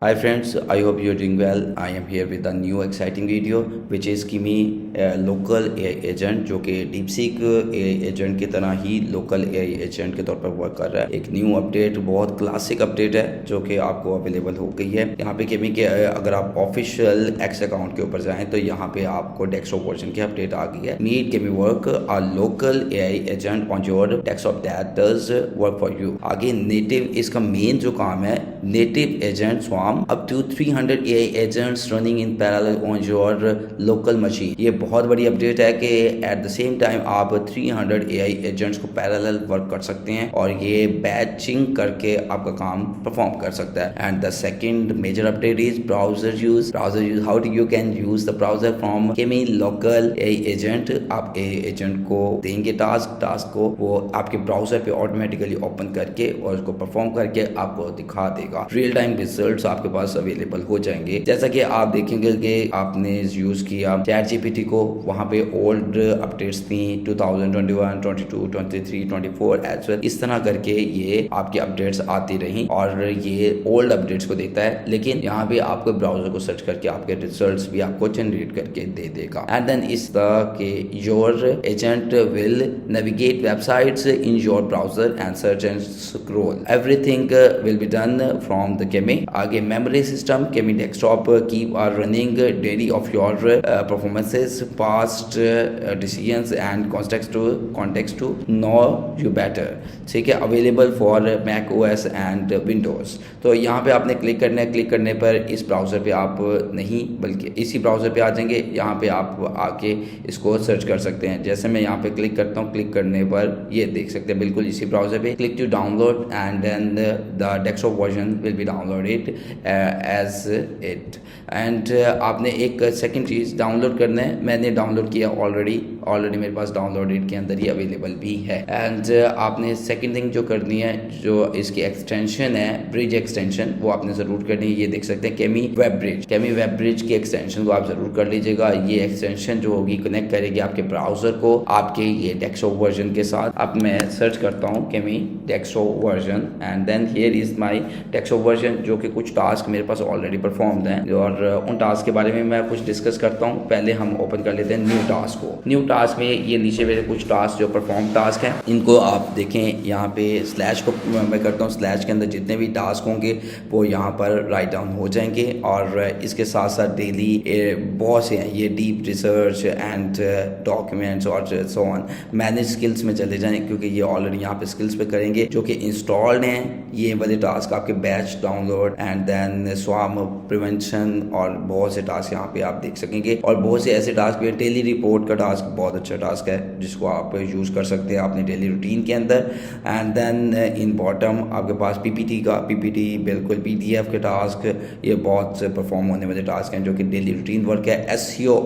Hi friends, I hope you're doing well. I am here with a new exciting video which is Kimi local AI agent जो कि DeepSeek AI agent की तरह ही local AI agent के तौर पर work कर रहा है। एक न्यू अपडेट, बहुत क्लासिक अपडेट है जो कि आपको अवेलेबल हो गई है। यहाँ पे Kimi के अगर आप ऑफिशियल X अकाउंट के ऊपर जाएं तो यहाँ पे आपको डेस्कटॉप वर्जन की अपडेट आ गई है। Meet Kimi work a local AI agent on your desktop that does work for you। आगे नेटिव इसका मेन जो काम है, नेटिव एजेंट स्वाम up to 300 AI agents running in parallel on your local machine। ये बहुत बड़ी अपडेट है कि at the same time आप 300 AI agents को parallel वर्क कर सकते हैं और ये बैचिंग करके आपका काम परफॉर्म कर सकता है। And the second major update is browser use. How do you can use the browser from Kimi local AI agent. आप AI एजेंट को देंगे टास्क को, वो आपके ब्राउजर पे ऑटोमेटिकली ओपन करके और उसको परफॉर्म करके आपको दिखा देगा। रियल टाइम रिजल्ट्स आपके पास अवेलेबल हो जाएंगे। जैसा कि आप देखेंगे कि आपने यूज किया ChatGPT को, वहां पे ओल्ड अपडेट्स थी 2021, 22, 23, 24 एज वेल। इस तरह करके ये आपकी अपडेट्स आती रही और ये ओल्ड अपडेट्स को देता है, लेकिन यहाँ पे आपको ब्राउजर को सर्च करके आपके रिजल्ट्स भी आपको जनरेट करके दे देगा। एंड देन इस तरह के your agent will navigate websites in your browser and search and scroll. Everything will be done from the Kimi। आगे memory system Kimi desktop keep are running daily of your performances, past decisions and context to know you better। ठीक है, available for Mac OS and Windows। तो यहाँ पे आपने click करना है। Click करने पर इस ब्राउज़र पे आप नहीं बल्कि इसी ब्राउज़र पे आ जाएंगे। यहाँ पे आप आके इसको सर्च कर सकते हैं। जैसे मैं यहाँ पे क्लिक करता हूँ, क्लिक करने पर ये देख सकते हैं बिल्कुल इसी ब्राउज़र पे। Click to download and then the desktop version will be downloaded as it. And आपने एक सेकंड चीज़ डाउनलोड करना है। मैंने डाउनलोड किया ऑलरेडी मेरे पास डाउनलोडेड के अंदर ही अवेलेबल भी है। एंड आपने सेकंड थिंग जो करनी है, जो इसकी एक्सटेंशन है ब्रिज एक्सटेंशन, वो आपने ज़रूर करनी है। ये देख सकते हैं Kimi वेब ब्रिज की एक्सटेंशन को आप ज़रूर कर लीजिएगा। ये एक्सटेंशन जो होगी कनेक्ट करेगी आपके ब्राउज़र को आपके ये डेस्कटॉप वर्जन के साथ। अब मैं सर्च करता हूँ Kimi desktop version and then here is my desktop version, जो कि कुछ टास्क मेरे पास ऑलरेडी परफॉर्म्ड हैं और उन टास्क के बारे में मैं कुछ डिस्कस करता हूँ। पहले हम ओपन कर लेते हैं न्यू टास्क को। न्यू टास्क में ये नीचे मेरे कुछ टास्क जो परफॉर्म टास्क हैं, इनको आप देखें। यहाँ पे स्लैश को मैं करता हूँ, स्लैश के अंदर जितने भी टास्क होंगे वो यहाँ पर राइट डाउन हो जाएंगे। और इसके साथ साथ डेली बहुत से हैं, ये डीप रिसर्च एंड डॉक्यूमेंट्स और सो ऑन। मैनेज स्किल्स में चले जाएं क्योंकि ये ऑलरेडी यहाँ पे स्किल्स पे करेंगे जो कि इंस्टॉल्ड हैं। ये वाले टास्क आपके बैच डाउनलोड एंड देन स्वाम प्रिवेंशन और बहुत से टास्क यहाँ पे आप देख सकेंगे। और बहुत से ऐसे टास्क भी हैं। डेली रिपोर्ट का टास्क बहुत अच्छा टास्क है जिसको आप यूज़ कर सकते हैं अपने डेली रूटीन के अंदर। एंड देन इन बॉटम आपके पास पीपीटी बिल्कुल PDF के टास्क, ये बहुत परफॉर्म होने वाले टास्क हैं जो कि डेली रूटीन वर्क है। SEO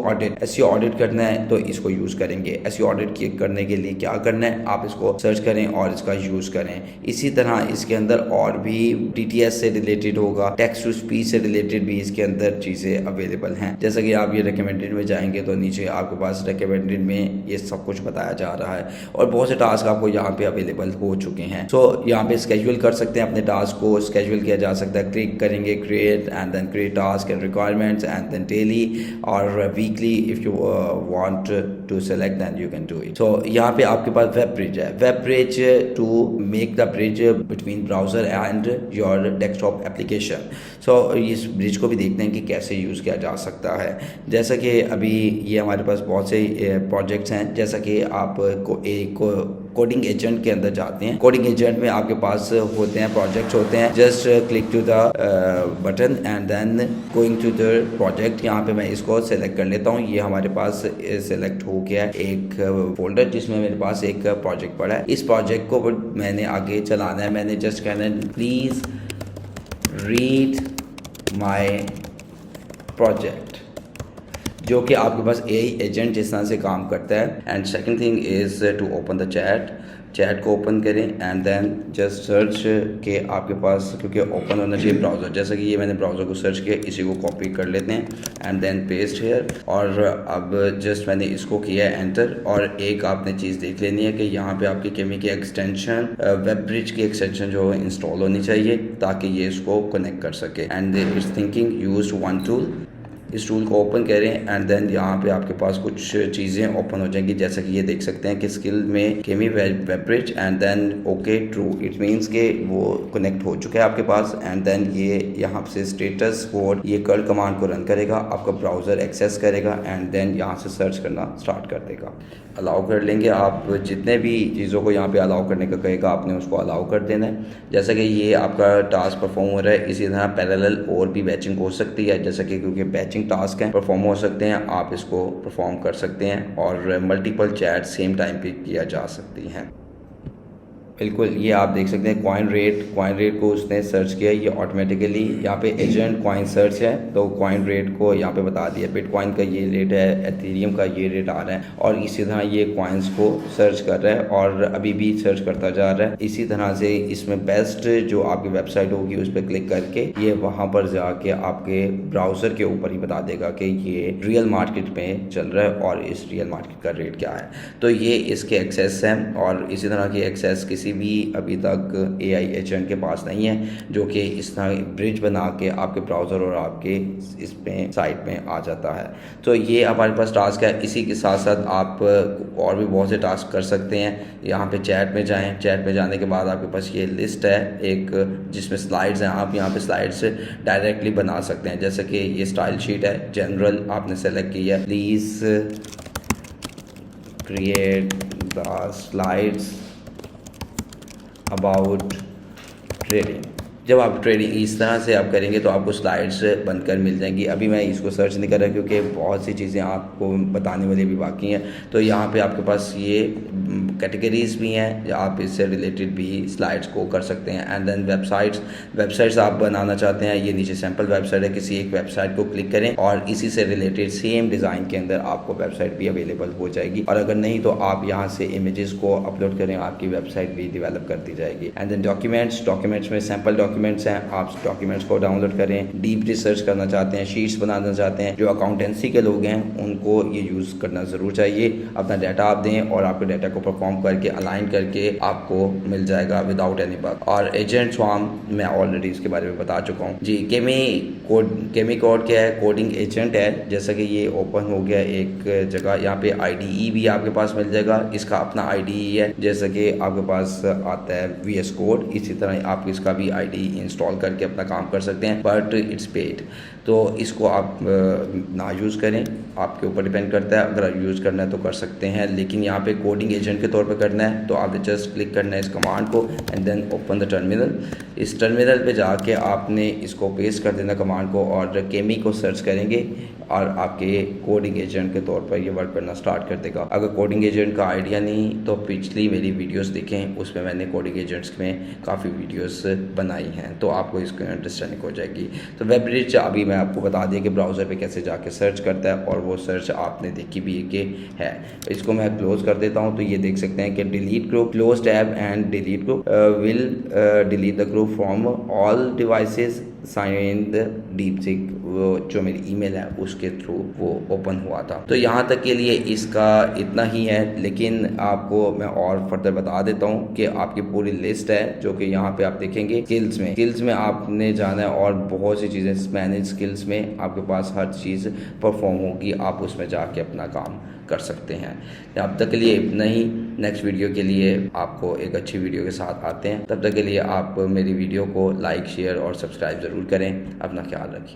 ऑडिट करना है तो इसको यूज़ करेंगे। SEO ऑडिट करने के लिए क्या करना है, आप इसको सर्च करें और इसका यूज़ करें। इसी तरह इसके अंदर और भी DTS से रिलेटेड होगा, टेक्स्ट टू स्पीच से रिलेटेड भी इसके अंदर चीज़ें अवेलेबल हैं। जैसा कि आप ये रिकमेंडेड में जाएंगे तो नीचे आपके पास रिकमेंडेड में ये सब कुछ बताया जा रहा है और बहुत से टास्क आपको यहाँ पे अवेलेबल हो चुके हैं। सो यहाँ पे स्केड्यूल कर सकते हैं, अपने टास्क को स्केड्यूल किया जा सकता है। क्लिक करेंगे create and then create task and requirements and then daily और weekly if you want to select then you can do it. So यहाँ पे आपके पास web bridge to make the bridge between browser and your desktop application. So इस bridge को भी देखते हैं कि कैसे यूज़ किया जा सकता है। जैसा कि अभी ये हमारे पास बहुत से प्रोजेक्ट्स हैं। जैसा कि आप एक कोडिंग एजेंट के अंदर जाते हैं। कोडिंग एजेंट में आपके पास होते हैं प्रोजेक्ट्स होते हैं। Just click to the button and then going to the project. यहाँ पे मैं इसको सेलेक्ट कर लेता हूँ। ये हमारे पास सेलेक्ट हो गया एक फोल्डर जिसमें मेरे पास एक प्रोजेक्ट पड़ा है। इस प्रोजेक्ट को मैंने आगे चलाना है। मैंने जस्ट कहना है प्लीज़ रीड माई प्रोजेक्ट, जो कि आपके पास AI एजेंट जिस तरह से काम करता है। And second thing is to open the chat chat को ओपन करें एंड देन जस्ट सर्च के आपके पास, क्योंकि ओपन होना चाहिए ब्राउज़र। जैसा कि ये मैंने ब्राउज़र को सर्च किया, इसी को कॉपी कर लेते हैं एंड देन पेस्ट हेयर। और अब जस्ट मैंने इसको किया है एंटर। और एक आपने चीज़ देख लेनी है कि यहाँ पे आपकी केमी की एक्सटेंशन, वेब ब्रिज की एक्सटेंशन जो है इंस्टॉल होनी चाहिए ताकि ये इसको कनेक्ट कर सके। And it's thinking use one tool, इस टूल को ओपन करें एंड देन यहाँ पे आपके पास कुछ चीज़ें ओपन हो जाएंगी। जैसा कि ये देख सकते हैं कि स्किल में केमी web bridge and then okay true, it means के वो कनेक्ट हो चुका है आपके पास। एंड देन ये यहाँ से स्टेटस कोड ये कर्ल कमांड को रन करेगा, आपका ब्राउज़र एक्सेस करेगा एंड देन यहाँ से सर्च करना स्टार्ट कर देगा। अलाउ कर लेंगे आप, जितने भी चीज़ों को यहाँ पे अलाउ करने का कहेगा आपने उसको अलाउ कर देना है। जैसा कि ये आपका टास्क परफॉर्म हो रहा है, इसी तरह पैरेलल और भी बैचिंग हो सकती है। जैसा कि क्योंकि बैचिंग टास्क हैं, परफॉर्म हो सकते हैं, आप इसको परफॉर्म कर सकते हैं और मल्टीपल चैट सेम टाइम पे किया जा सकती हैं। बिल्कुल, ये आप देख सकते हैं कॉइन रेट को उसने सर्च किया, ये ऑटोमेटिकली यहाँ पे एजेंट कॉइन सर्च है तो कॉइन रेट को यहाँ पे बता दिया। बिटकॉइन का ये रेट है, एथेरियम का ये रेट आ रहा है और इसी तरह ये कॉइन्स को सर्च कर रहा है और अभी भी सर्च करता जा रहा है। इसी तरह से इसमें बेस्ट जो आपकी वेबसाइट होगी उस पर क्लिक करके ये वहाँ पर जाके आपके ब्राउज़र के ऊपर ही बता देगा कि ये रियल मार्केट में चल रहा है और इस रियल मार्केट का रेट क्या है। तो ये इसके एक्सेस हैं और इसी तरह की एक्सेस किसी भी अभी तक AI एजेंट के पास नहीं है जो कि इस तरह ब्रिज बना के आपके ब्राउज़र और आपके इसमें साइट में आ जाता है। तो ये हमारे पास टास्क है। इसी के साथ साथ आप और भी बहुत से टास्क कर सकते हैं। यहाँ पे चैट में जाएं, चैट में जाने के बाद आपके पास ये लिस्ट है एक जिसमें स्लाइड्स हैं, आप यहाँ पे स्लाइड्स डायरेक्टली बना सकते हैं। जैसे कि ये स्टाइल शीट है, जनरल आपने सेलेक्ट की है, please create the slides about trading. जब आप ट्रेडिंग इस तरह से आप करेंगे तो आपको स्लाइड्स बनकर मिल जाएंगी। अभी मैं इसको सर्च नहीं कर रहा क्योंकि बहुत सी चीज़ें आपको बताने वाली भी बाकी हैं। तो यहाँ पे आपके पास ये कैटेगरीज भी हैं, आप इससे रिलेटेड भी स्लाइड्स को कर सकते हैं। एंड देन वेबसाइट्स आप बनाना चाहते हैं, ये नीचे सैम्पल वेबसाइट है, किसी एक वेबसाइट को क्लिक करें और इसी से रिलेटेड सेम डिज़ाइन के अंदर आपको वेबसाइट भी अवेलेबल हो जाएगी। और अगर नहीं तो आप यहाँ से इमेजेस को अपलोड करें, आपकी वेबसाइट भी डेवलप कर दी जाएगी। एंड देन डॉक्यूमेंट्स में सैम्पल डॉक्यूमेंट्स हैं, आप डॉक्यूमेंट्स को डाउनलोड करें। डीप रिसर्च करना चाहते हैं, शीट्स बनाना चाहते हैं, जो अकाउंटेंसी के लोग हैं उनको ये यूज़ करना ज़रूर चाहिए। अपना डाटा आप दें और आपके डाटा को परफॉर्म करके अलाइन करके आपको मिल जाएगा विदाउट एनी बग। और एजेंट स्वार्म मैं ऑलरेडी इसके बारे में बता चुका हूँ जी। केमी कोड क्या है? कोडिंग एजेंट है। जैसा कि ये ओपन हो गया एक जगह, यहाँ पे IDE भी आपके पास मिल जाएगा, इसका अपना IDE है। जैसा कि आपके पास आता है VS कोड, इसी तरह आप इसका भी IDE इंस्टॉल करके अपना काम कर सकते हैं, बट इट्स पेड। तो इसको आप ना यूज़ करें, आपके ऊपर डिपेंड करता है। अगर यूज़ करना है तो कर सकते हैं, लेकिन यहाँ पे कोडिंग एजेंट के तौर पे करना है तो आप जस्ट क्लिक करना है इस कमांड को and then open the terminal. इस टर्मिनल पे जाके आपने इसको पेस्ट कर देना कमांड को और केमी को सर्च करेंगे और आपके कोडिंग एजेंट के तौर पर ये वर्क करना स्टार्ट कर देगा। अगर कोडिंग एजेंट का आइडिया नहीं तो पिछली मेरी वीडियोस देखें, उसमें मैंने कोडिंग एजेंट्स में काफ़ी वीडियोस बनाई हैं, तो आपको इसकी अंडरस्टैंडिंग हो जाएगी। तो वेब ब्रिज अभी मैं आपको बता दिया कि ब्राउज़र पे कैसे जाके सर्च करता है और वो सर्च आपने देखी भी कि है। इसको मैं क्लोज कर देता हूँ। तो ये देख सकते हैं कि delete group, close tab and delete group will delete the group from all devices sign the DeepSeek, वो जो मेरी ईमेल है उसके थ्रू वो ओपन हुआ था। तो यहाँ तक के लिए इसका इतना ही है, लेकिन आपको मैं और फर्दर बता देता हूँ कि आपकी पूरी लिस्ट है जो कि यहाँ पे आप देखेंगे। स्किल्स में आपने जाना है और बहुत सी चीज़ें मैनेज स्किल्स में आपके पास हर चीज़ परफॉर्म होगी, आप उसमें जाके अपना काम कर सकते हैं। अब तक के लिए इतना ही। नेक्स्ट वीडियो के लिए आपको एक अच्छी वीडियो के साथ आते हैं। तब तक के लिए आप मेरी वीडियो को लाइक, शेयर और सब्सक्राइब ज़रूर करें। अपना ख्याल रखिए।